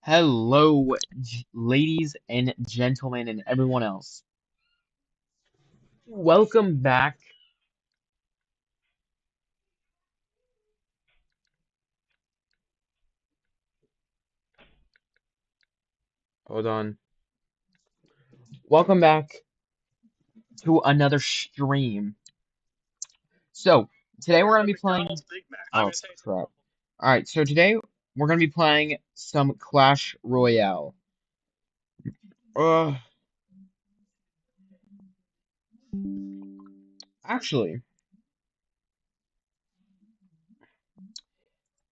Hello, ladies and gentlemen, and everyone else. Welcome back. Hold on. Welcome back to another stream. So, today we're going to be playing. Oh, crap. Alright, so today we're going to be playing some Clash Royale. Uh, actually,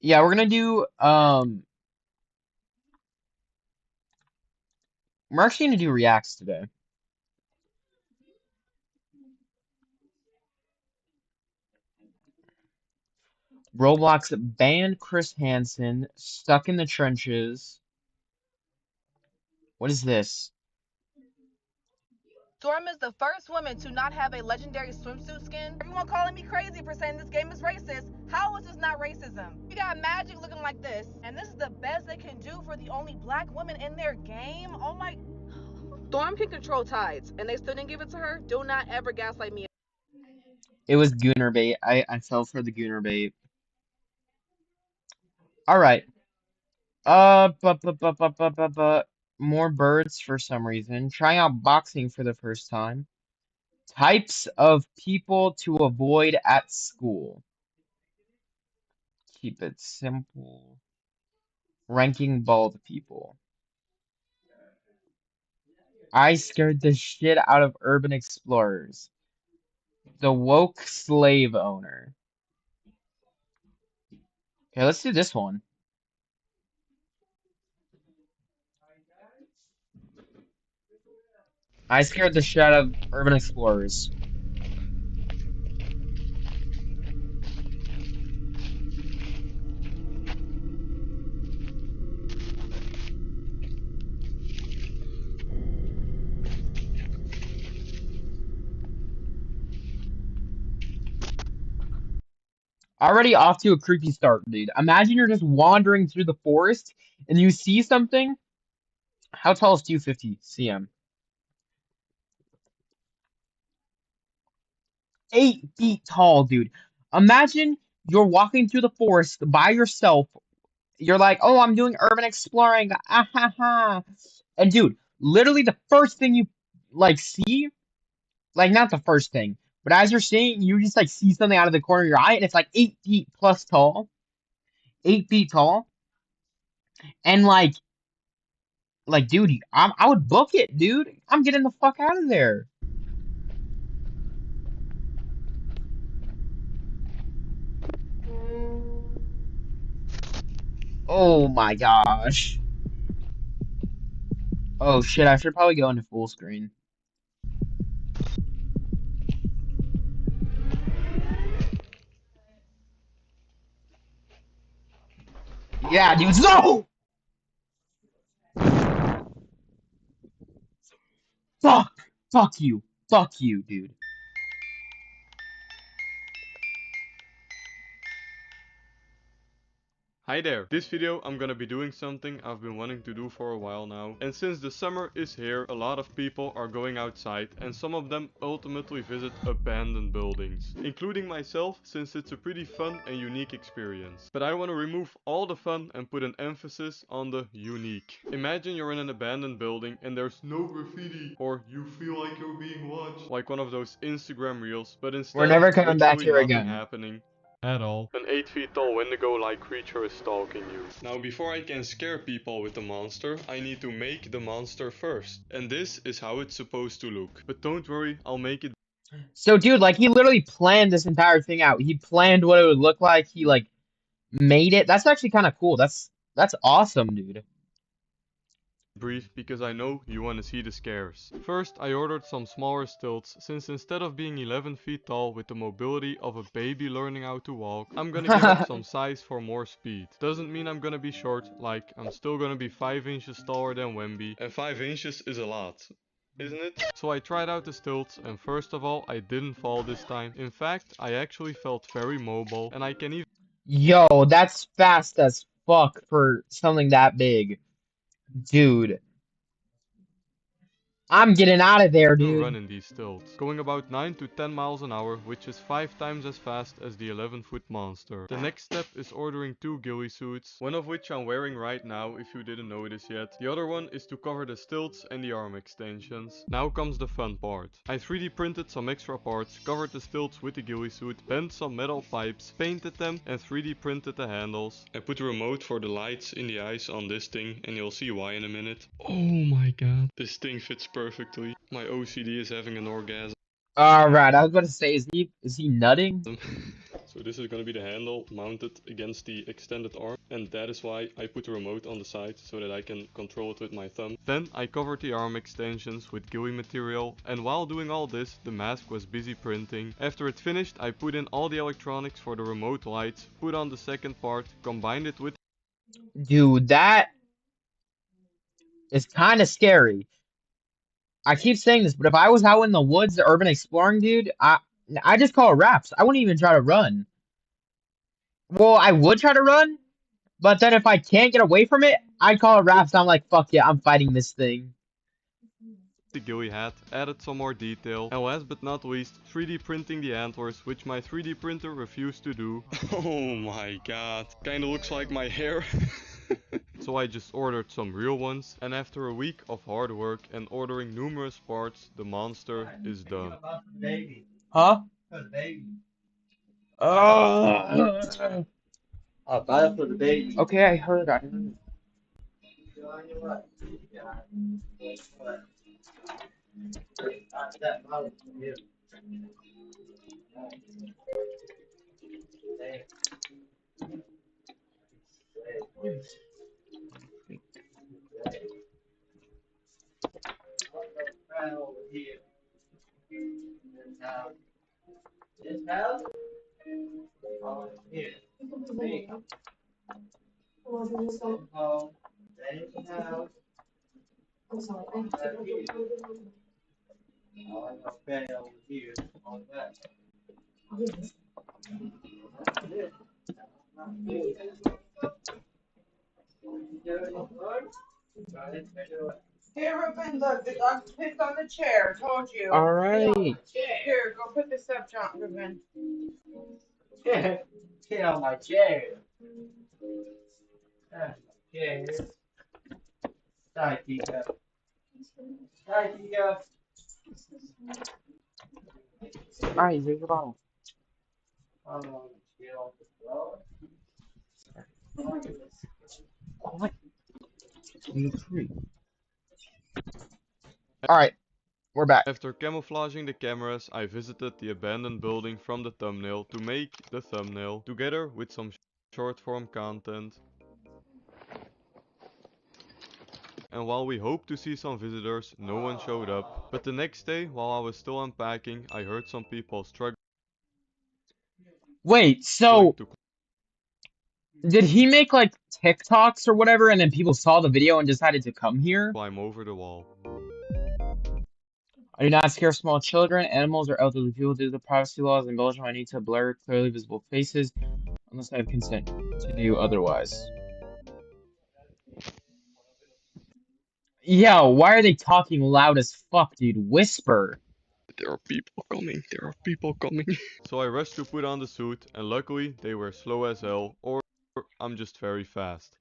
yeah, we're going to do, we're actually going to do reacts today. Roblox banned Chris Hansen, stuck in the trenches. What is this? Storm is the first woman to not have a legendary swimsuit skin. Everyone calling me crazy for saying this game is racist. How is this not racism? You got Magic looking like this, and this is the best they can do for the only black woman in their game? Oh my... Storm can control tides, and they still didn't give it to her? Do not ever gaslight me. It was Gooner bait. I fell for the Gooner bait. Alright. More birds for some reason. Trying out boxing for the first time. Types of people to avoid at school. Keep it simple. Ranking bald people. I scared the shit out of urban explorers. The woke slave owner. Okay, let's do this one. I scared the shit out of urban explorers. Already off to a creepy start, dude. Imagine you're just wandering through the forest and you see something. How tall is 250 cm? 8 feet tall, dude. Imagine you're walking through the forest by yourself. You're like, oh, I'm doing urban exploring. Ah ha ha. And dude, literally the first thing you see, like not the first thing, but as you're seeing, you just like see something out of the corner of your eye, and it's like 8 feet plus tall. 8 feet tall. And dude, I would book it, dude. I'm getting the fuck out of there. Oh my gosh. Oh shit, I should probably go into full screen. Yeah, dude. No! Fuck! Fuck you. Fuck you, dude. Hi there! This video I'm gonna be doing something I've been wanting to do for a while now, and since the summer is here, a lot of people are going outside and some of them ultimately visit abandoned buildings, including myself, since it's a pretty fun and unique experience. But I want to remove all the fun and put an emphasis on the unique. Imagine you're in an abandoned building and there's no graffiti, or you feel like you're being watched, like one of those Instagram reels, but We're instead never coming back literally here nothing again. happening at all. An 8 feet tall Wendigo-like creature is stalking you. Now before I can scare people with the monster, I need to make the monster first. And this is how it's supposed to look. But don't worry, I'll make it So, dude, like, he literally planned this entire thing out. He planned what it would look like. He, like, made it. That's actually kind of cool. That's awesome, dude. brief because I know you want to see the scares. First, I ordered some smaller stilts, since instead of being 11 feet tall with the mobility of a baby learning how to walk, I'm gonna give up some size for more speed. Doesn't mean I'm gonna be short, like I'm still gonna be 5 inches taller than Wemby, and 5 inches is a lot. Isn't it? So I tried out the stilts, and first of all, I didn't fall this time. In fact, I actually felt very mobile, and I can even Yo, that's fast as fuck for something that big. Dude, I'm getting out of there, Run dude. in these stilts, going about 9 to 10 miles an hour, which is 5 times as fast as the 11-foot monster. The next step is ordering 2 ghillie suits, one of which I'm wearing right now if you didn't notice yet. The other one is to cover the stilts and the arm extensions. Now comes the fun part. I 3D printed some extra parts, covered the stilts with the ghillie suit, bent some metal pipes, painted them and 3D printed the handles. I put the remote for the lights in the eyes on this thing and you'll see why in a minute. Oh my god. This thing fits perfectly. My OCD is having an orgasm. Alright, I was about to say, is he nutting? So this is going to be the handle mounted against the extended arm, and that is why I put the remote on the side so that I can control it with my thumb. Then I covered the arm extensions with ghillie material, and while doing all this the mask was busy printing. After it finished I put in all the electronics for the remote lights, put on the second part, combined it with Dude, that is kind of scary. I keep saying this, but if I was out in the woods, urban exploring, dude, I just call it wraps. I wouldn't even try to run. Well, I would try to run, but then if I can't get away from it, I'd call it wraps. I'm like, fuck yeah, I'm fighting this thing. the ghillie hat, added some more detail, and last but not least 3D printing the antlers, which my 3D printer refused to do. Oh my god, kinda looks like my hair. So I just ordered some real ones, and after a week of hard work and ordering numerous parts, the monster is done. Huh? I'll buy it for the baby. Okay, I heard. This house? Oh, here. Me. Oh, that is the house. Oh, I got bed over here on that. Here, Ruben, look, the dog pissed on the chair, told you. Alright. Here, go put this up, John, Ruben. Get on my chair. Chair. Sorry, Tika. Sorry, Tika. Alright, here's your bottle. Oh, get off the floor. What? Alright, we're back. After camouflaging the cameras, I visited the abandoned building from the thumbnail to make the thumbnail, together with some short form content. And while we hoped to see some visitors, no one showed up. But the next day, while I was still unpacking, I heard some people struggling Wait, so to did he make like TikToks or whatever and then people saw the video and decided to come here? climb over the wall. I do not scare small children, animals, or elderly people due to the privacy laws in Belgium. I need to blur clearly visible faces unless I have consent to do otherwise. Yeah, why are they talking loud as fuck, dude? Whisper. There are people coming, there are people coming. So I rushed to put on the suit, and luckily they were slow as hell, or I'm just very fast.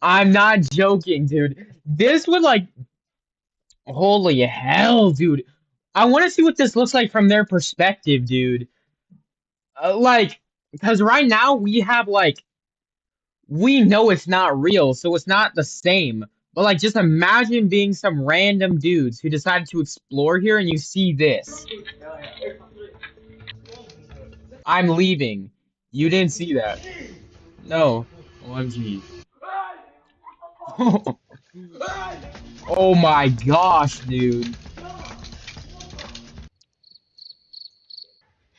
I'm not joking, dude. This would like, holy hell, dude. I want to see what this looks like from their perspective, dude. Like, because right now we have like, we know it's not real, so it's not the same. But like, just imagine being some random dudes who decided to explore here and you see this. I'm leaving. You didn't see that. No. OMG. Oh my gosh, dude.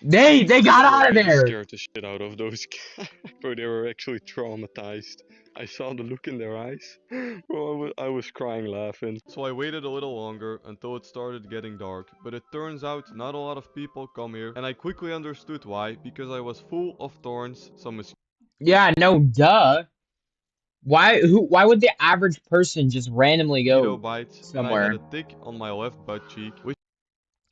They got Bro, out of I there. scared the shit out of those guys. Bro, they were actually traumatized. I saw the look in their eyes. Bro, I was crying laughing. So I waited a little longer until it started getting dark. But it turns out not a lot of people come here. And I quickly understood why. Because I was full of thorns, some Yeah, no, duh. Why would the average person just randomly mosquito go bites. And I had somewhere? a tick on my left butt cheek.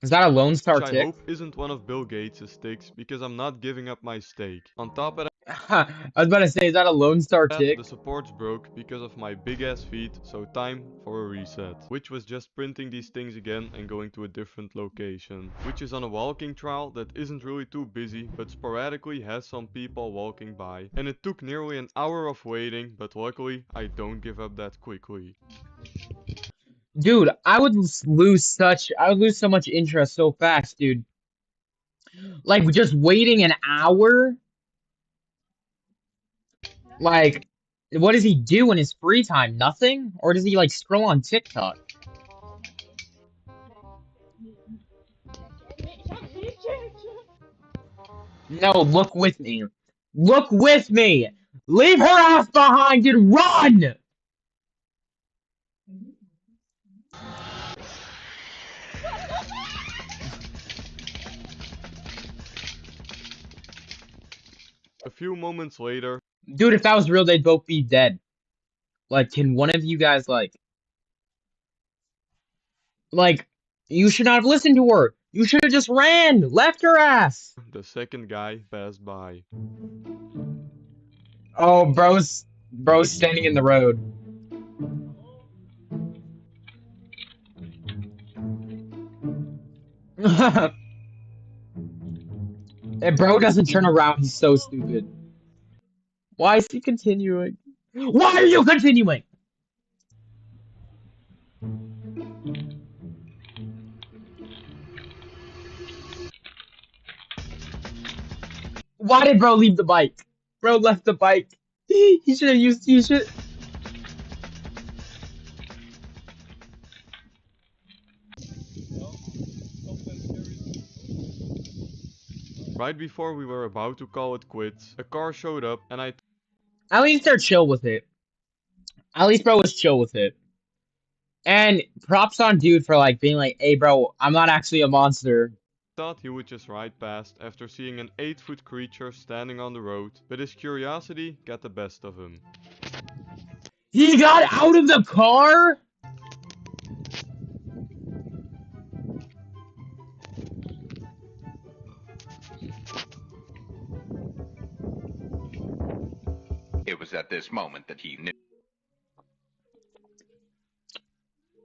Is that a Lone Star Which I tick? hope isn't one of Bill Gates' ticks. Because I'm not giving up my steak. On top of I was about to say, is that a Lone Star that, the tick? supports broke because of my big ass feet, so time for a reset. Which was just printing these things again and going to a different location. Which is on a walking trail that isn't really too busy, but sporadically has some people walking by. And it took nearly an hour of waiting, but luckily I don't give up that quickly. Dude, I would lose so much interest so fast, dude. Like just waiting an hour? Like what does he do in his free time? Nothing? Or does he like scroll on TikTok? No, look with me. Look with me! Leave her ass behind and run! A few moments later, Dude, if that was real, they'd both be dead. Like, can one of you guys like, you should not have listened to her. You should have just ran, left her ass. the second guy passed by. Oh, bro's standing in the road. If bro doesn't turn around, he's so stupid. Why is he continuing? Why are you continuing? Why did bro leave the bike? Bro left the bike. He should have used. He should. Right before we were about to call it quits, a car showed up and I At least they're chill with it. At least bro was chill with it. And props on dude for like being like, hey bro, I'm not actually a monster. thought he would just ride past after seeing an 8-foot creature standing on the road, but his curiosity got the best of him. He got out of the car? It was at this moment that he knew.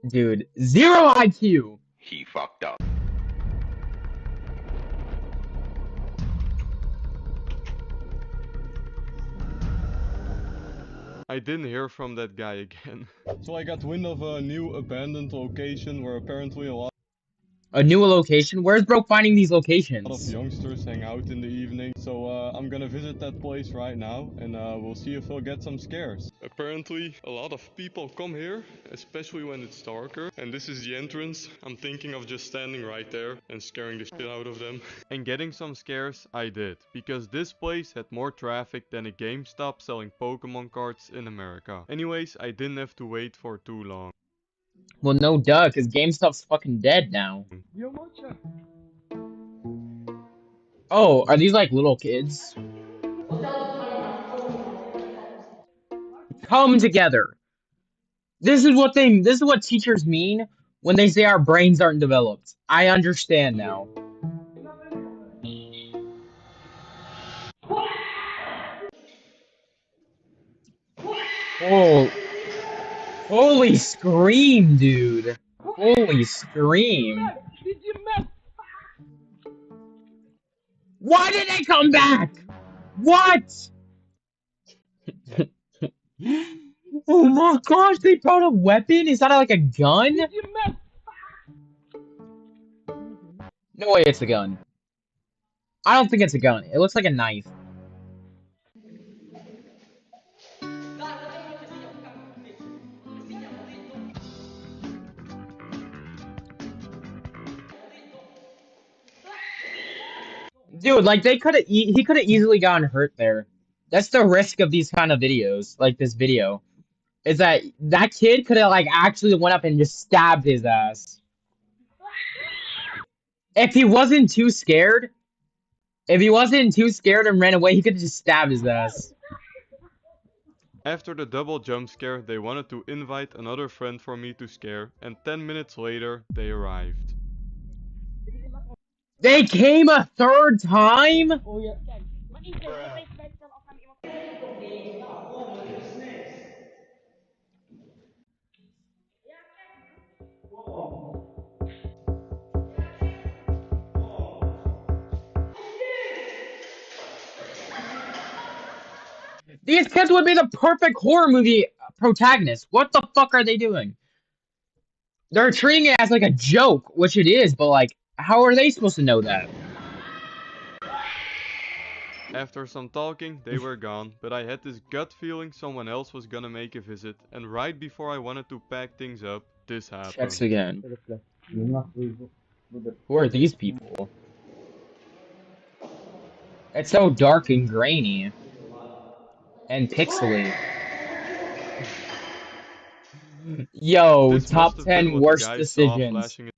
Dude, 0 IQ. He fucked up. I didn't hear from that guy again. So I got wind of a new abandoned location where apparently a lot A new location? Where's bro finding these of locations? youngsters hang out in the evening. So I'm gonna visit that place right now and we'll see if we'll get some scares. Apparently a lot of people come here, especially when it's darker. And this is the entrance. I'm thinking of just standing right there and scaring the shit out of them. And getting some scares I did, because this place had more traffic than a GameStop selling Pokemon cards in America. Anyways, I didn't have to wait for too long. Well, no duh, because GameStop's fucking dead now. Oh, are these like little kids? Come together. This is what teachers mean when they say our brains aren't developed. I understand now. Oh, holy scream, dude. Holy scream. Why did they come back? What? Oh my gosh, they brought a weapon? Is that like a gun? No way it's a gun. I don't think it's a gun. It looks like a knife. Dude, like they could have he could have easily gotten hurt there. That's the risk of these kind of videos, like this video, is that that kid could have like actually went up and just stabbed his ass. If he wasn't too scared, if he wasn't too scared and ran away, he could have just stabbed his ass. After the double jump scare, they wanted to invite another friend for me to scare, and 10 minutes later, they arrived. They came a third time? These kids would be the perfect horror movie protagonists. What the fuck are they doing? They're treating it as like a joke, which it is, but like, how are they supposed to know that? After some talking, they were gone, but I had this gut feeling someone else was gonna make a visit, and right before I wanted to pack things up, this happened. Checks again. Who are these people? It's so dark and grainy. And pixely. Yo, This top must have been 10 what the worst guy saw decisions. flashing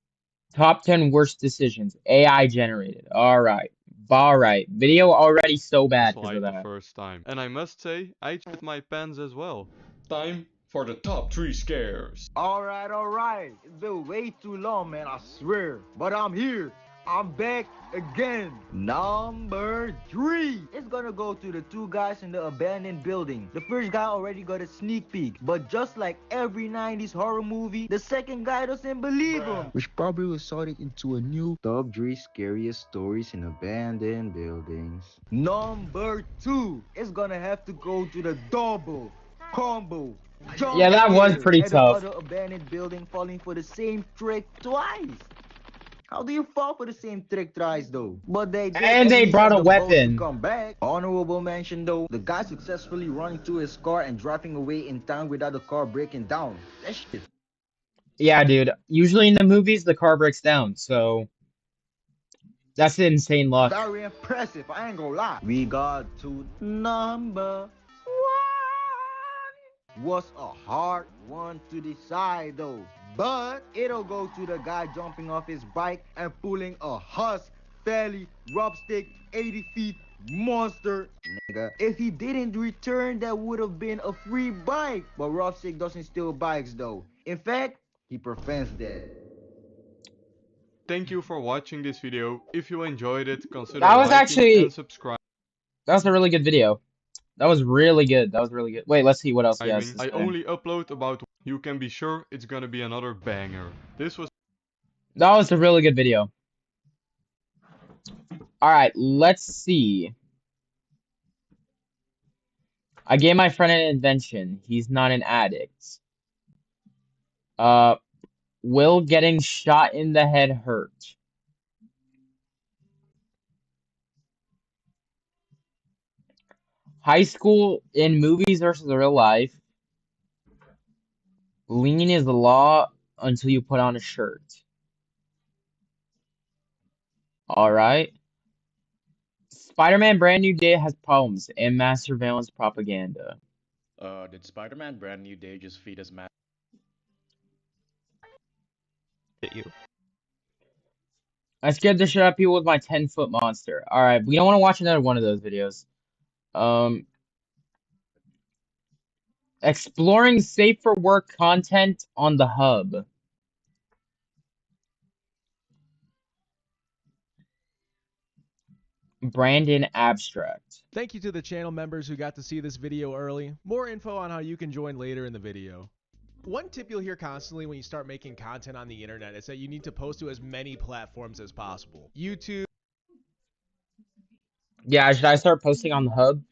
Top 10 worst decisions. AI generated. Alright. Alright. Video already so bad his because light of the that. first time. And I must say, I shit my pants as well. Time for the top 3 scares. Alright. It's been way too long, man, I swear. But I'm here. I'm back again. Number 3. It's gonna go to the two guys in the abandoned building. The first guy already got a sneak peek, but just like every 90s horror movie, the second guy doesn't believe him, which probably resulted into a new top 3 scariest stories in abandoned buildings. Number 2. It's gonna have to go to the double combo. Yeah, that was pretty tough. Other abandoned building falling for the same trick twice. How do you fall for the same trick twice though? But they did, and they brought a weapon. Come back. Honorable mention though, the guy successfully running to his car and driving away in time without the car breaking down. That shit. Yeah, dude. Usually in the movies, the car breaks down, so that's insane luck. Very impressive. I ain't gonna lie. We got to number 1. Was a hard one to decide though, but it'll go to the guy jumping off his bike and pulling a Husk Belly Rubstick 80 feet monster. Nigga, if he didn't return, that would have been a free bike. But Rubstick doesn't steal bikes though. In fact, he prevents that. Thank you for watching this video. If you enjoyed it, consider That was liking actually- and subscribing. That was a really good video. That was really good. That was really good. Wait, let's see what else he has to I say. only upload about. You can be sure it's gonna be another banger. This was. That was a really good video. Alright, let's see. I gave my friend an invention. He's not an addict. Will getting shot in the head hurt? High school in movies versus real life. Lean is the law until you put on a shirt. Alright. Spider-Man Brand New Day has problems and mass surveillance propaganda. Did Spider-Man Brand New Day just feed us mass? Hit you. I scared the shit out of people with my 10-foot monster. Alright, we don't want to watch another one of those videos. Exploring safe for work content on the hub. Brandon Abstract. Thank you to the channel members who got to see this video early. More info on how you can join later in the video. One tip you'll hear constantly when you start making content on the internet is that you need to post to as many platforms as possible. YouTube, Yeah, should I start posting on the hub?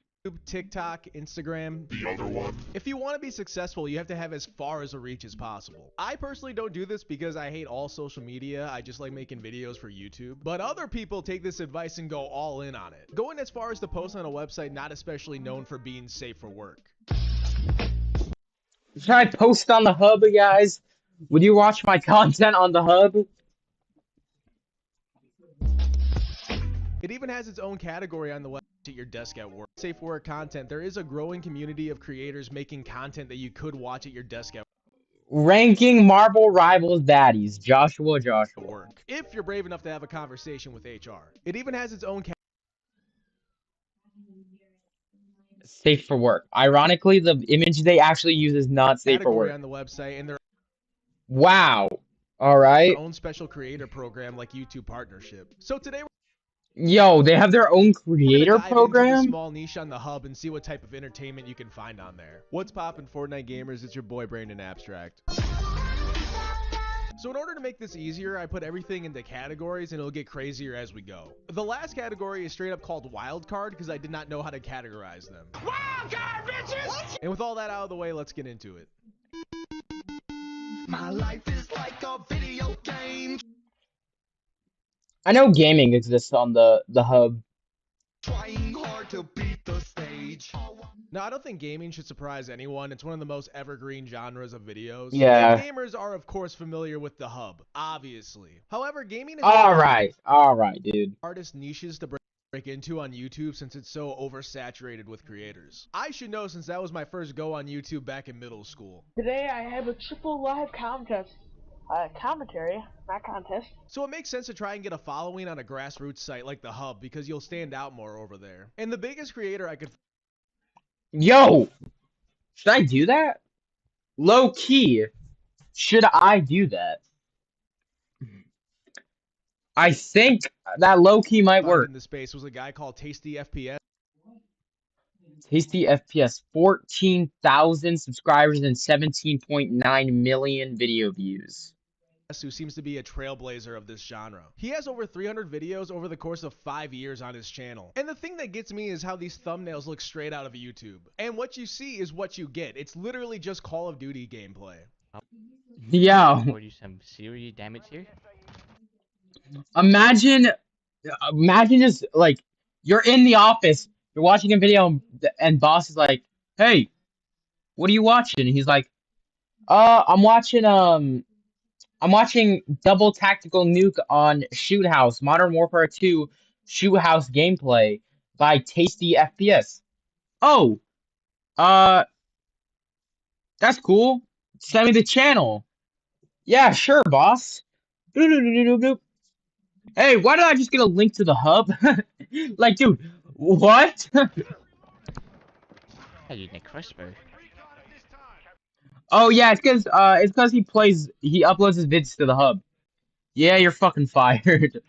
TikTok, Instagram. The other one. If you want to be successful, you have to have as far as a reach as possible. I personally don't do this because I hate all social media. I just like making videos for YouTube. But other people take this advice and go all in on it, going as far as to post on a website not especially known for being safe for work. Should I post on the hub, guys? Would you watch my content on the hub? It even has its own category on the website at your desk at work. Safe for work content. There is a growing community of creators making content that you could watch at your desk at Ranking Marvel Rivals baddies. Joshua. work, if you're brave enough to have a conversation with HR. It even has its own Safe for work. Ironically, the image they actually use is not safe for category work. on the website, and their Wow. All right. own special creator program like YouTube Partnership. So today Yo, they have their own we're creator gonna dive into the program? small niche on the hub and see what type of entertainment you can find on there. What's poppin', Fortnite gamers? It's your boy Brandon Abstract. So in order to make this easier, I put everything into categories and it'll get crazier as we go. The last category is straight up called Wildcard because I did not know how to categorize them. Wildcard, bitches! And with all that out of the way, let's get into it. My life is like a video game. I know gaming exists on the hub. Trying hard to beat the stage. Now, I don't think gaming should surprise anyone. It's one of the most evergreen genres of videos. Yeah. And gamers are, of course, familiar with the hub, obviously. However, gaming is All right, dude. hardest niches to break into on YouTube since it's so oversaturated with creators. I should know since that was my first go on YouTube back in middle school. Today I have a triple live contest. Commentary, not contest. So it makes sense to try and get a following on a grassroots site like the hub because you'll stand out more over there. And the biggest creator I could Yo, should I do that? Low key, should I do that? I think that low key might find work. in the space was a guy called Tasty FPS. Tasty FPS, 14,000 subscribers and 17.9 million video views. Who seems to be a trailblazer of this genre. He has over 300 videos over the course of 5 years on his channel. And the thing that gets me is how these thumbnails look straight out of YouTube. And what you see is what you get. It's literally just Call of Duty gameplay. Yeah. Do some serious damage here. Imagine just like you're in the office, you're watching a video, and boss is like, "Hey, what are you watching?" And he's like, I'm watching Double Tactical Nuke on Shoot House, Modern Warfare 2 Shoot House gameplay by Tasty FPS. Oh, that's cool. Send me the channel. Yeah, sure, boss. Hey, why did I just get a link to the hub? Like, dude, what? Hey, you need CRISPR. Oh yeah, it's cause he uploads his vids to the hub. Yeah, you're fucking fired.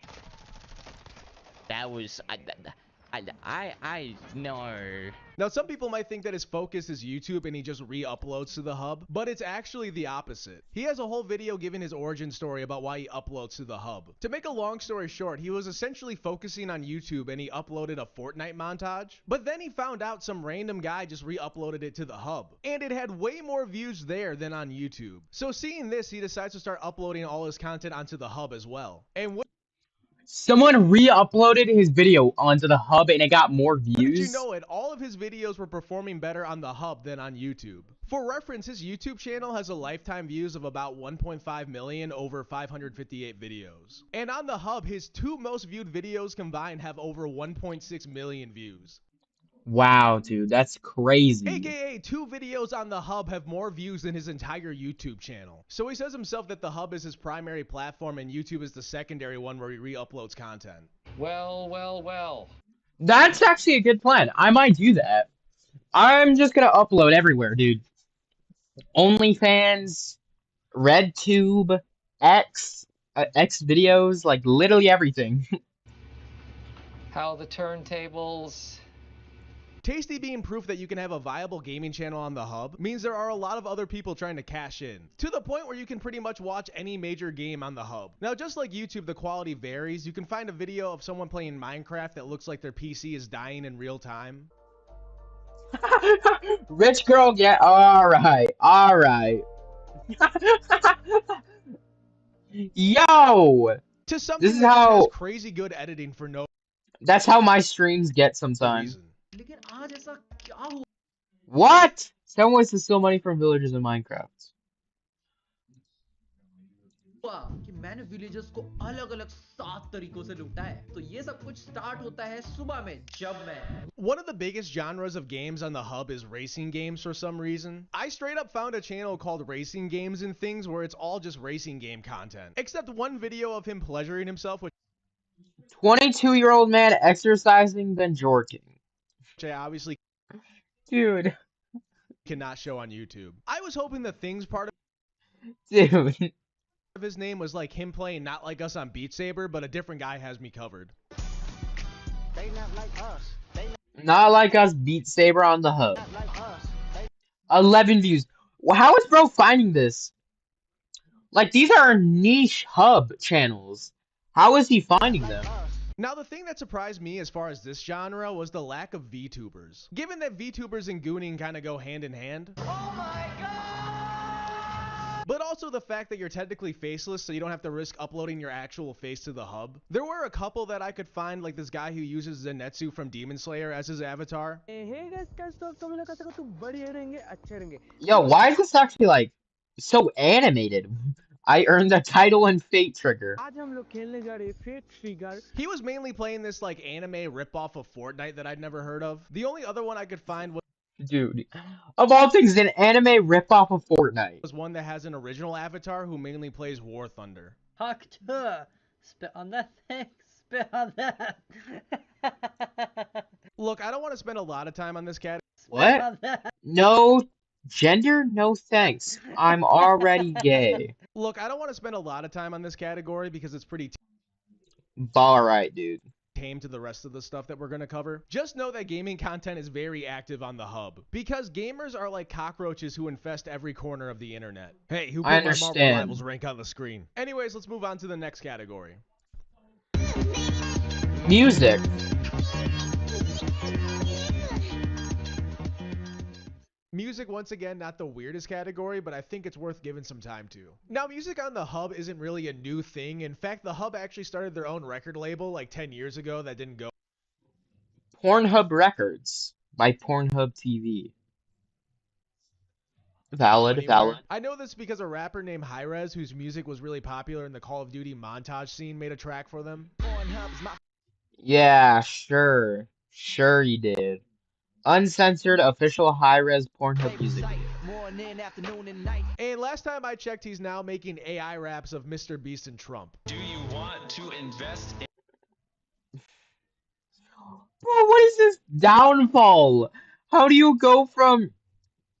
That was I know. Now, some people might think that his focus is YouTube and he just re-uploads to the hub, but it's actually the opposite. He has a whole video giving his origin story about why he uploads to the hub. To make a long story short, he was essentially focusing on YouTube and he uploaded a Fortnite montage, but then he found out some random guy just re-uploaded it to the hub, and it had way more views there than on YouTube. So seeing this, he decides to start uploading all his content onto the hub as well. And someone re-uploaded his video onto the hub and it got more views. Did you know it? All of his videos were performing better on the hub than on YouTube. For reference, his YouTube channel has a lifetime views of about 1.5 million over 558 videos. And on the hub, his 2 most viewed videos combined have over 1.6 million views. Wow, dude, that's crazy. AKA 2 videos on the hub have more views than his entire YouTube channel. So he says himself that the hub is his primary platform and YouTube is the secondary one where he re-uploads content. Well. That's actually a good plan. I might do that. I'm just gonna upload everywhere, dude. OnlyFans, RedTube, X videos, like literally everything. How the turntables. Tasty being proof that you can have a viable gaming channel on the hub means there are a lot of other people trying to cash in, to the point where you can pretty much watch any major game on the hub. Now, just like YouTube, the quality varies. You can find a video of someone playing Minecraft that looks like their PC is dying in real time. Rich girl, yeah, alright. Yo! To something This is that how has crazy good editing for no that's how my streams get sometimes. reason. What? Someone wants to steal money from villagers in Minecraft. हुआ कि मैंने villagers को अलग अलग 7 तरीकों से लूटा है। तो ये सब कुछ स्टार्ट होता है सुबह में जब मैं One of the biggest genres of games on the hub is racing games for some reason. I straight up found a channel called Racing Games and Things where it's all just racing game content. Except one video of him pleasuring himself, which 22-year-old man exercising then jorking. I obviously Dude. cannot show on YouTube. I was hoping the Things part Dude. of his name was like him playing Not Like Us on Beat Saber, but a different guy has me covered. They not like us. Not Like Us Beat Saber on the hub. Not like us. 11 views. Well, how is bro finding this? Like, these are niche hub channels. How is he finding them? Now, the thing that surprised me as far as this genre was the lack of VTubers. Given that VTubers and gooning kind of go hand in hand. Oh my god! But also the fact that you're technically faceless, so you don't have to risk uploading your actual face to the hub. There were a couple that I could find, like this guy who uses Zenitsu from Demon Slayer as his avatar. Yo, why is this actually, like, so animated? I earned the title and Fate Trigger. He was mainly playing this, like, anime ripoff of Fortnite that I'd never heard of. The only other one I could find was Dude, of all things, an anime ripoff of Fortnite. one that has an original avatar who mainly plays War Thunder. Hector, spit on that thing, spit on that. Look, I don't want to spend a lot of time on this cat. What? No gender? No thanks. I'm already gay. Look, I don't want to spend a lot of time on this category because it's pretty Alright, dude. tame to the rest of the stuff that we're going to cover. Just know that gaming content is very active on the hub because gamers are like cockroaches who infest every corner of the internet. Hey, who put I my Marvel understand. Rivals rank on the screen? Anyways, let's move on to the next category. Music. Music, once again, not the weirdest category, but I think it's worth giving some time to. Now, music on the hub isn't really a new thing. In fact, the hub actually started their own record label like 10 years ago that didn't go. Pornhub Records by Pornhub TV. Valid, anywhere. valid. I know this because a rapper named Hi-Rez, whose music was really popular in the Call of Duty montage scene, made a track for them. Yeah, sure. Sure he did. Uncensored official high-res Pornhub music video. And last time I checked, he's now making AI raps of Mr. Beast and Trump. Do you want to invest in... Bro, what is this downfall? How do you go from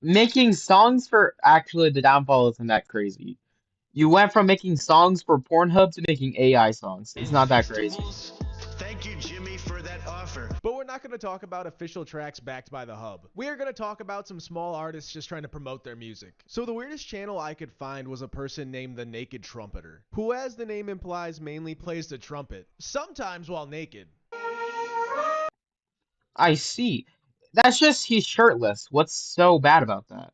making songs for... Actually, the downfall isn't that crazy. You went from making songs for Pornhub to making AI songs. It's not that crazy. Thank you, Jimmy, for that offer. But we're not going to talk about official tracks backed by the hub. We are going to talk about some small artists just trying to promote their music. So the weirdest channel I could find was a person named The Naked Trumpeter, who, as the name implies, mainly plays the trumpet, sometimes while naked. I see. That's just he's shirtless. What's so bad about that?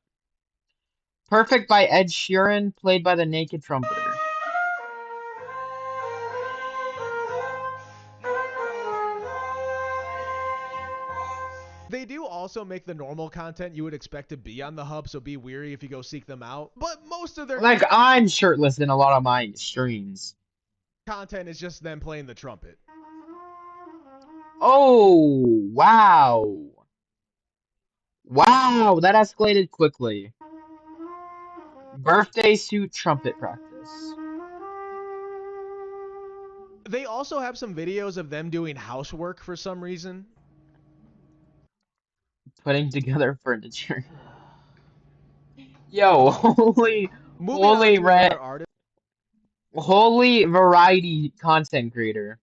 Perfect by Ed Sheeran, played by The Naked Trumpeter. They do also make the normal content you would expect to be on the hub, so be weary if you go seek them out. But most of their Like, I'm shirtless in a lot of my streams. content is just them playing the trumpet. Oh, wow. Wow, that escalated quickly. Birthday suit trumpet practice. They also have some videos of them doing housework for some reason. Putting together furniture. Yo, holy variety content creator.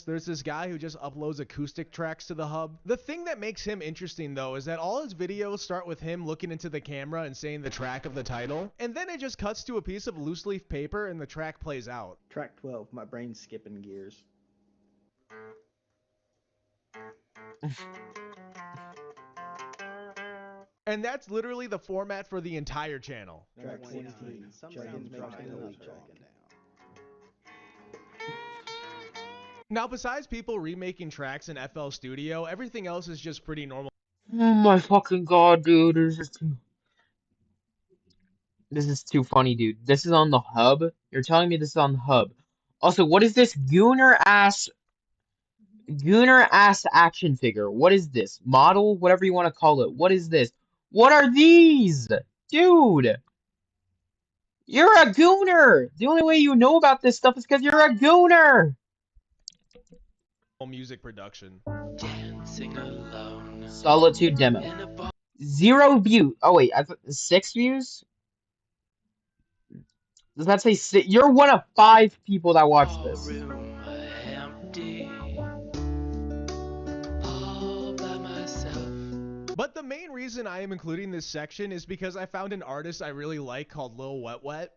There's this guy who just uploads acoustic tracks to the hub. The thing that makes him interesting, though, is that all his videos start with him looking into the camera and saying the track of the title, and then it just cuts to a piece of loose leaf paper and the track plays out. Track 12, my brain's skipping gears. And that's literally the format for the entire channel. Track 16, Dragons Triangle. Now, besides people remaking tracks in FL Studio, everything else is just pretty normal. Oh my fucking god, dude. It's just... This is too funny, dude. This is on the hub? You're telling me this is on the hub. Also, what is this gooner ass action figure? What is this? Model? Whatever you want to call it. What is this? What are these? Dude! You're a gooner! The only way you know about this stuff is because you're a gooner! Music production. Dancing alone. Solitude demo. 0 views. Oh wait, I thought 6 views? Does that say you're one of 5 people that watched this. But the main reason I am including this section is because I found an artist I really like called Lil Wet Wet.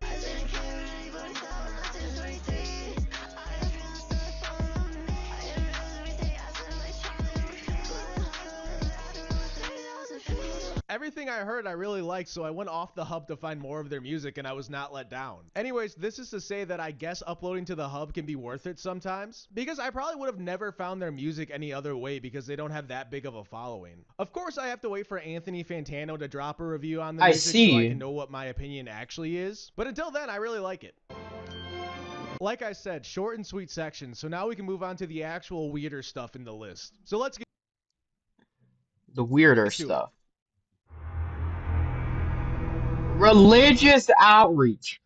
Everything I heard I really liked, so I went off the hub to find more of their music and I was not let down. Anyways, this is to say that I guess uploading to the hub can be worth it sometimes, because I probably would have never found their music any other way because they don't have that big of a following. Of course, I have to wait for Anthony Fantano to drop a review on the music so I can know what my opinion actually is, but until then, I really like it. Like I said, short and sweet section, so now we can move on to the actual weirder stuff in the list. So let's get the weirder stuff. Religious outreach.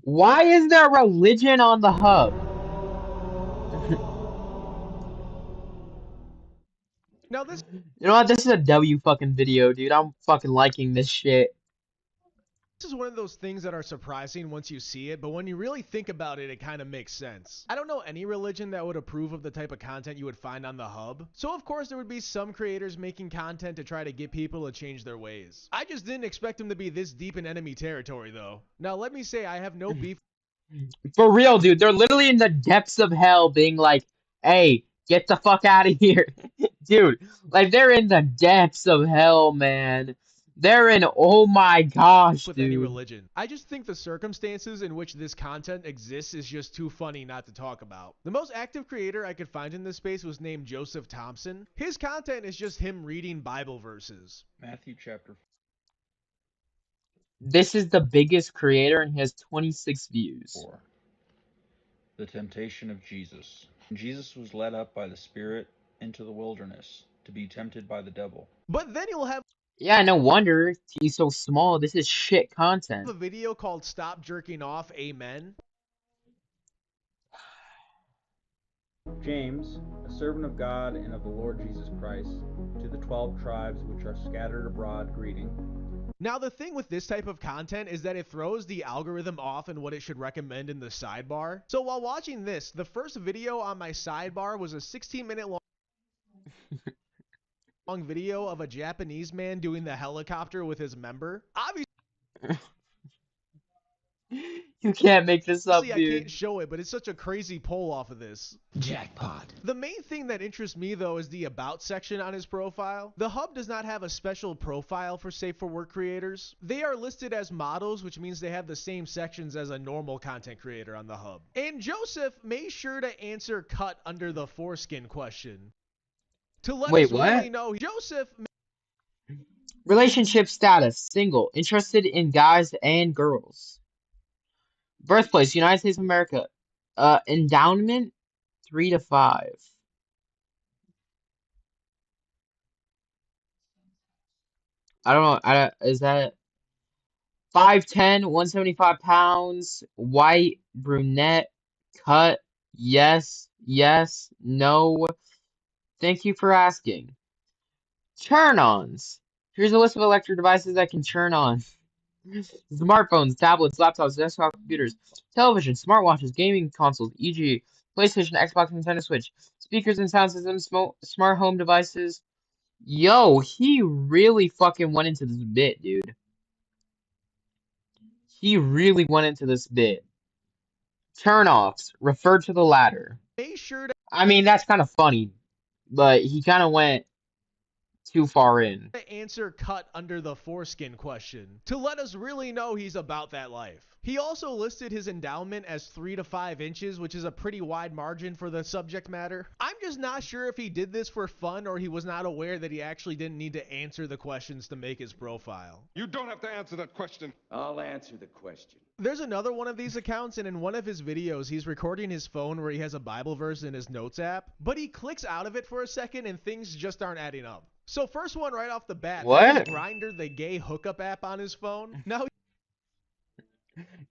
Why is there religion on the hub? Now this. You know what? This is a W fucking video, dude. I'm fucking liking this shit. This is one of those things that are surprising once you see it, but when you really think about it, it kind of makes sense. I don't know any religion that would approve of the type of content you would find on the hub. So of course there would be some creators making content to try to get people to change their ways. I just didn't expect them to be this deep in enemy territory though. Now let me say I have no beef. For real, dude. They're literally in the depths of hell being like, hey, get the fuck out of here. Dude, like they're in the depths of hell, man. They're in, oh my gosh, with dude. Any religion. I just think the circumstances in which this content exists is just too funny not to talk about. The most active creator I could find in this space was named Joseph Thompson. His content is just him reading Bible verses. Matthew chapter. This is the biggest creator and he has 26 views. 4. The temptation of Jesus. Jesus was led up by the Spirit into the wilderness to be tempted by the devil. But then you'll have. Yeah, no wonder he's so small. This is shit content. A video called Stop Jerking Off, Amen. James, a servant of God and of the Lord Jesus Christ, to the 12 tribes which are scattered abroad, greeting. Now the thing with this type of content is that it throws the algorithm off in what it should recommend in the sidebar. So while watching this, the first video on my sidebar was a 16-minute long video of a Japanese man doing the helicopter with his member. Obviously, you can't make this up, dude. I can't show it, but it's such a crazy pull off of this. Jackpot. The main thing that interests me, though, is the About section on his profile. The hub does not have a special profile for Safe for Work creators. They are listed as models, which means they have the same sections as a normal content creator on the hub. And Joseph made sure to answer cut under the foreskin question. To let us really know, Joseph. Relationship status: single, interested in guys and girls. Birthplace: United States of America. Endowment: 3 to 5. I don't know. Is that 5'10", 175 pounds, white, brunette, cut? Yes, yes, no. Thank you for asking. Turn-ons. Here's a list of electric devices that can turn on. Smartphones, tablets, laptops, desktop computers, television, smartwatches, gaming consoles, e.g. PlayStation, Xbox, Nintendo Switch, speakers and sound systems, smart home devices. Yo, he really fucking went into this bit, dude. He really went into this bit. Turn-offs. Refer to the latter. Make sure to. I mean, that's kind of funny, but he kind of went too far in. The answer cut under the foreskin question to let us really know he's about that life. He also listed his endowment as 3 to 5 inches, which is a pretty wide margin for the subject matter. I'm just not sure if he did this for fun or he was not aware that he actually didn't need to answer the questions to make his profile. You don't have to answer that question. I'll answer the question. There's another one of these accounts, and in one of his videos, he's recording his phone where he has a Bible verse in his notes app, but he clicks out of it for a second and things just aren't adding up. So first one right off the bat, What? Grindr, the gay hookup app on his phone. Now,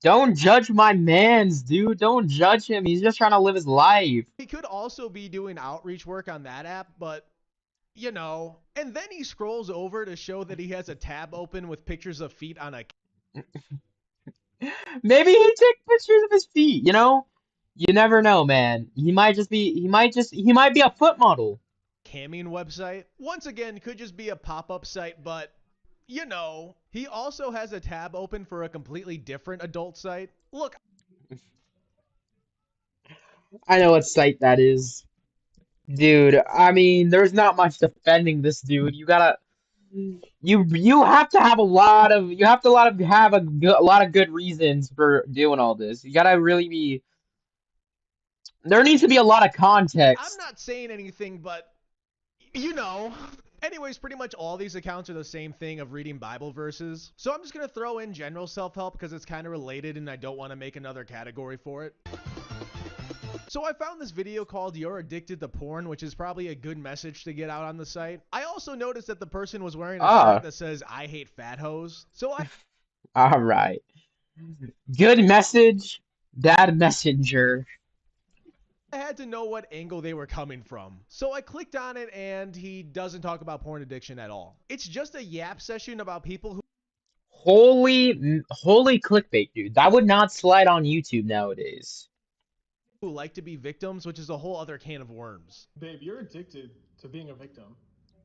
Don't judge my mans, dude. Don't judge him. He's just trying to live his life. he could also be doing outreach work on that app, but you know. And then he scrolls over to show that he has a tab open with pictures of feet on a Maybe he took pictures of his feet, you know? You never know, man. He might be a foot model. camming website. Once again, could just be a pop-up site, but you know, he also has a tab open for a completely different adult site. Look, I know what site that is. Dude, I mean, there's not much defending this dude. You gotta, you have to have a lot of, have a lot of good reasons for doing all this. You gotta really be, there needs to be a lot of context. I'm not saying anything, but you know. Anyways, pretty much all these accounts are the same thing of reading Bible verses. So I'm just going to throw in general self-help because it's kind of related and I don't want to make another category for it. So I found this video called You're Addicted to Porn, which is probably a good message to get out on the site. I also noticed that the person was wearing a shirt that says, I hate fat hoes. So Alright. Good message, bad messenger. I had to know what angle they were coming from. So I clicked on it and he doesn't talk about porn addiction at all. It's just a yap session about people who Holy clickbait, dude. That would not slide on YouTube nowadays. who like to be victims, which is a whole other can of worms. Babe, you're addicted to being a victim,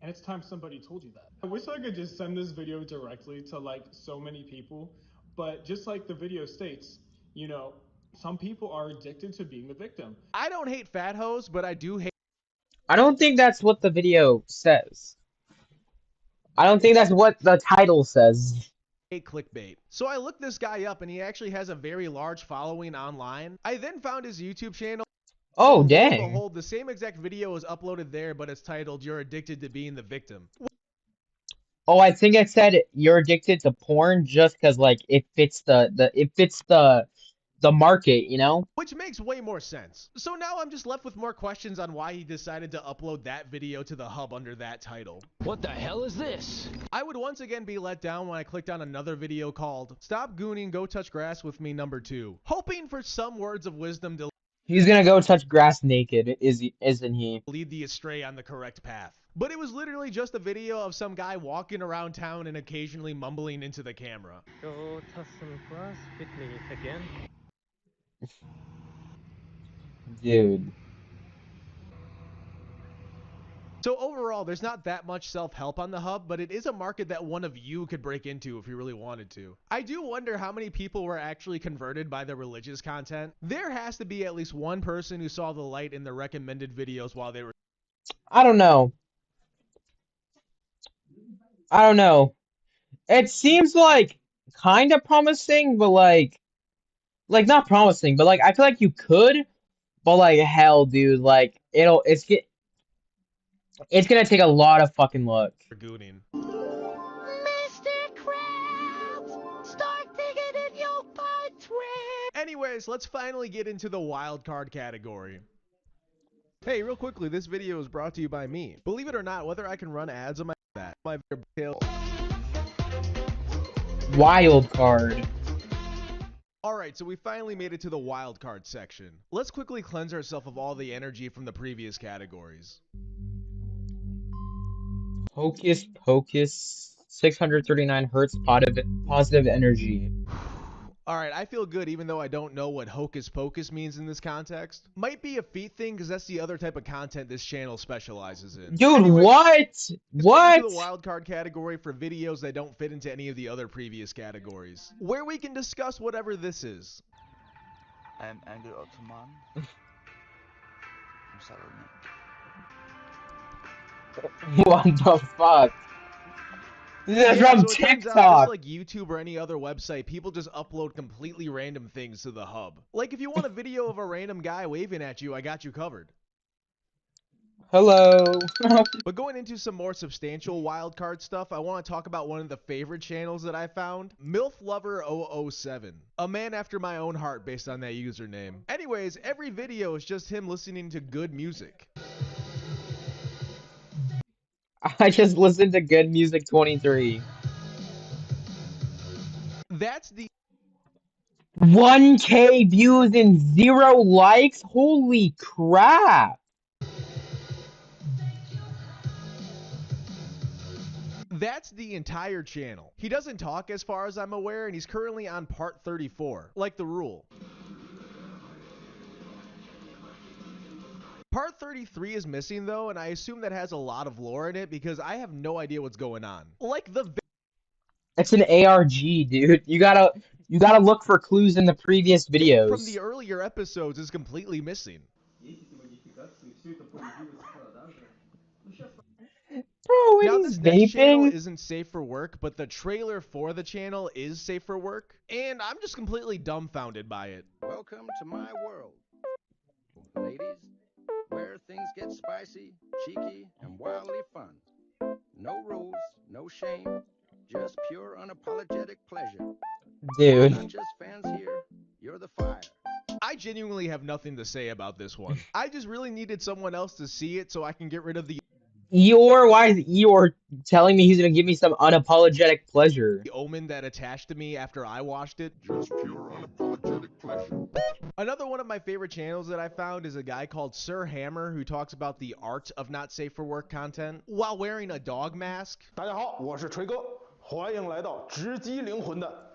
and it's time somebody told you that. I wish I could just send this video directly to like so many people, but just like the video states, you know, some people are addicted to being the victim. I don't hate fat hoes, but I do hate. I don't think that's what the video says. I don't think that's what the title says. Clickbait. So I looked this guy up and he actually has a very large following online. I then found his YouTube channel. Oh, dang. Behold, the same exact video is uploaded there, but it's titled You're Addicted to Being the Victim. Oh, I think I said you're addicted to porn just because like it fits the market, you know? Which makes way more sense. So now I'm just left with more questions on why he decided to upload that video to the hub under that title. What the hell is this? I would once again be let down when I clicked on another video called Stop Gooning, Go Touch Grass With Me #2, hoping for some words of wisdom to He's gonna go touch grass naked, isn't he? lead the astray on the correct path. But it was literally just a video of some guy walking around town and occasionally mumbling into the camera. Go touch some grass with me again. Dude. So overall, there's not that much self-help on the hub, but it is a market that one of you could break into if you really wanted to. I do wonder how many people were actually converted by the religious content. There has to be at least one person who saw the light in the recommended videos while they were... I don't know. It seems like kind of promising, but like not promising, but like I feel like you could, but like hell, dude, like it's gonna take a lot of fucking luck. Gooning. Mr. Krabs, start digging in your butt, Anyways, let's finally get into the wild card category. Hey, real quickly, this video is brought to you by me. Believe it or not, whether I can run ads on my Wild card. Alright, so we finally made it to the wild card section. Let's quickly cleanse ourselves of all the energy from the previous categories. Hocus Pocus, 639 hertz positive energy. Alright, I feel good even though I don't know what hocus pocus means in this context. Might be a feet thing because that's the other type of content this channel specializes in. Dude, anyway, what? What? The wild card category for videos that don't fit into any of the other previous categories, where we can discuss whatever this is. I am Angry Ottoman. I'm sorry, man. What the fuck? This is Yeah, from so it turns out, just TikTok. like YouTube or any other website, people just upload completely random things to the hub. Like if you want a video of a random guy waving at you, I got you covered. Hello. But going into some more substantial wildcard stuff, I want to talk about one of the favorite channels that I found, MILF Lover 007. A man after my own heart based on that username. Anyways, every video is just him listening to good music. I just listened to Good Music 23. That's the 1K views and 0 likes? Holy crap. That's the entire channel. He doesn't talk as far as I'm aware, and he's currently on part 34, like the rule. Part 33 is missing though, and I assume that has a lot of lore in it because I have no idea what's going on. Like the It's an ARG, dude. You gotta look for clues in the previous videos. from the earlier episodes is completely missing. Bro, Now he's this next channel vaping. isn't safe for work, but the trailer for the channel is safe for work, and I'm just completely dumbfounded by it. Welcome to my world, ladies, where things get spicy, cheeky, and wildly fun. No rules, no shame, just pure unapologetic pleasure. Dude. Not just fans here, you're the fire. I genuinely have nothing to say about this one. I just really needed someone else to see it so I can get rid of the Why is Eeyore telling me he's gonna give me some unapologetic pleasure? omen that attached to me after I watched it. Just pure unapologetic pleasure. Another one of my favorite channels that I found is a guy called Sir Hammer who talks about the art of not safe for work content while wearing a dog mask. 大家好，我是锤哥，欢迎来到直击灵魂的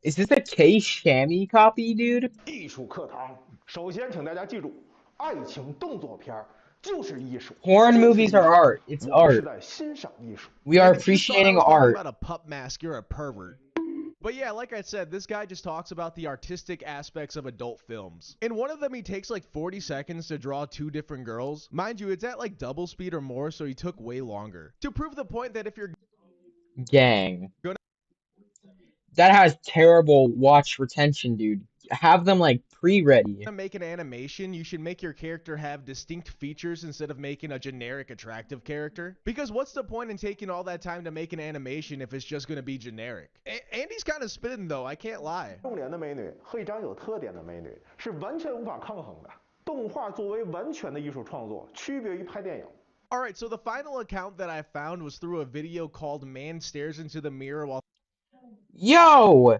Is this a K Shammy copy, dude? 艺术课堂。首先，请大家记住，爱情动作片儿就是艺术。 Porn movies are art. It's 我们是 art. 在欣赏艺术。 We are And if you thought I appreciating was talking art. about a pup mask, you're a pervert. But yeah, like I said, this guy just talks about the artistic aspects of adult films. In one of them, he takes like 40 seconds to draw 2 different girls. Mind you, it's at like double speed or more, so he took way longer. To prove the point that if you're Gang. gonna That has terrible watch retention, dude. Have them like pre-ready. make an animation, you should make your character have distinct features instead of making a generic attractive character. Because what's the point in taking all that time to make an animation if it's just gonna be generic? Andy's kind of spitting though, I can't lie. 重脸的美女和一张有特点的美女是完全无法抗衡的。动画作为完全的艺术创作，区别于拍电影。 Alright, so the final account that I found was through a video called Man Stares into the Mirror While Yo!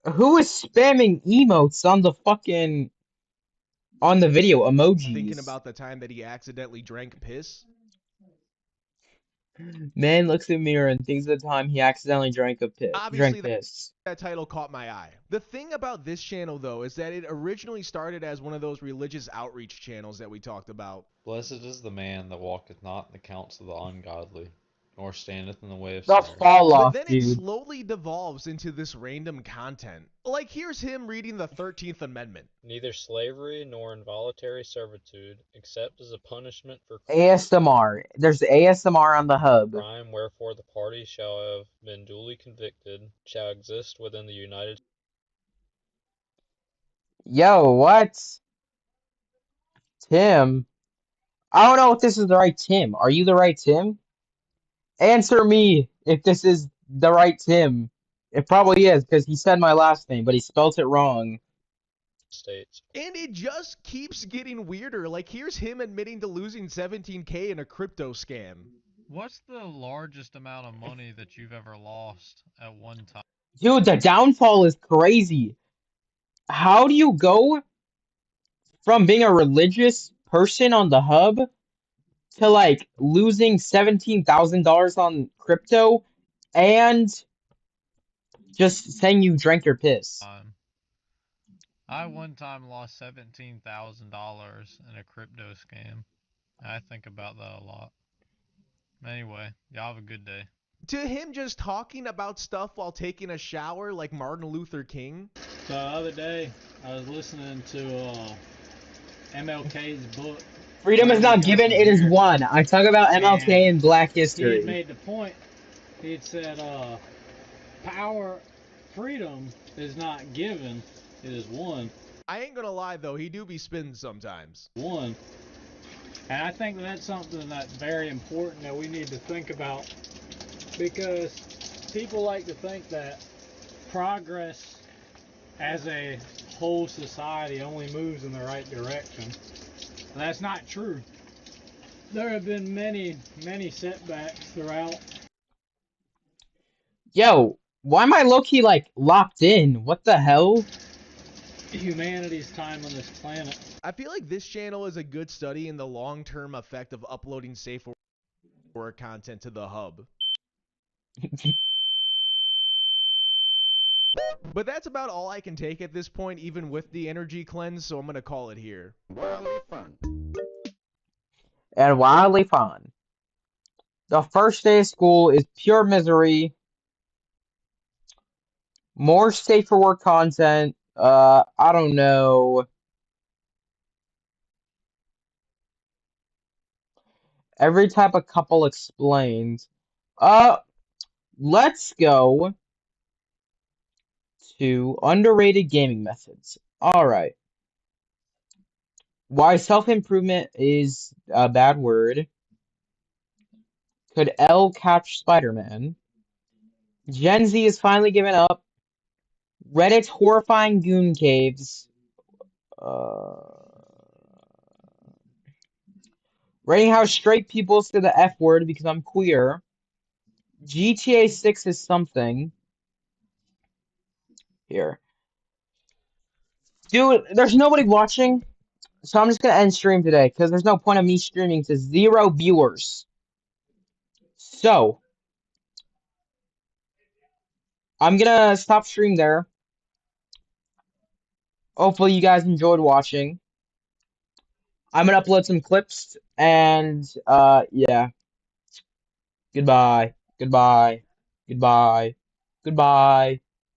Who is spamming emotes on the fucking... on the video, emojis? thinking about the time that he accidentally drank piss. Man looks in the mirror and thinks of the time he accidentally drank Obviously, piss. that title caught my eye. The thing about this channel, though, is that it originally started as one of those religious outreach channels that we talked about. Blessed is the man that walketh not in the counsel of the ungodly, nor standeth in the way of The sinners. fall But off, then it dude. slowly devolves into this random content. Like, here's him reading the 13th Amendment. Neither slavery nor involuntary servitude, except as a punishment for ASMR. There's ASMR on the hub. crime wherefore the party shall have been duly convicted, shall exist within the United Yo, what? Tim? I don't know if this is the right Tim. Are you the right Tim? Answer me if this is the right Tim. It probably is, because he said my last name, but he spelt it wrong. States. And it just keeps getting weirder. Like, here's him admitting to losing 17K in a crypto scam. What's the largest amount of money that you've ever lost at one time? Dude, the downfall is crazy. How do you go from being a religious person on the hub to like losing $17,000 on crypto and just saying you drank your piss? I one time lost $17,000 in a crypto scam. I think about that a lot. Anyway, y'all have a good day. To him just talking about stuff while taking a shower like Martin Luther King. The other day, I was listening to MLK's book, Freedom is not given, it is won. I talk about MLK and Black He had history. made the point. He had said, power, freedom is not given, it is won. I ain't gonna lie though, he do be spinning sometimes. Won. And I think that's something that's very important that we need to think about, because people like to think that progress as a whole society only moves in the right direction. And that's not true. There have been many, many setbacks throughout. Yo, why am I low-key, like, locked in? What the hell? Humanity's time on this planet. I feel like this channel is a good study in the long-term effect of uploading safe word content to the hub. But that's about all I can take at this point, even with the energy cleanse, so I'm gonna call it here. Wildly fun. And wildly fun. The first day of school is pure misery. More safe for work content. I don't know. Every type of couple explained. Let's go to underrated gaming methods. Alright. Why self-improvement is a bad word. Could L catch Spider-Man? Gen Z is finally giving up. Reddit's horrifying goon caves. Rating how straight people say the F word because I'm queer. GTA 6 is something. Here. Dude, there's nobody watching, so I'm just gonna end stream today, because there's no point of me streaming to 0 viewers. So, I'm gonna stop stream there. Hopefully you guys enjoyed watching. I'm gonna upload some clips, and, yeah. Goodbye. Goodbye. Goodbye. Goodbye.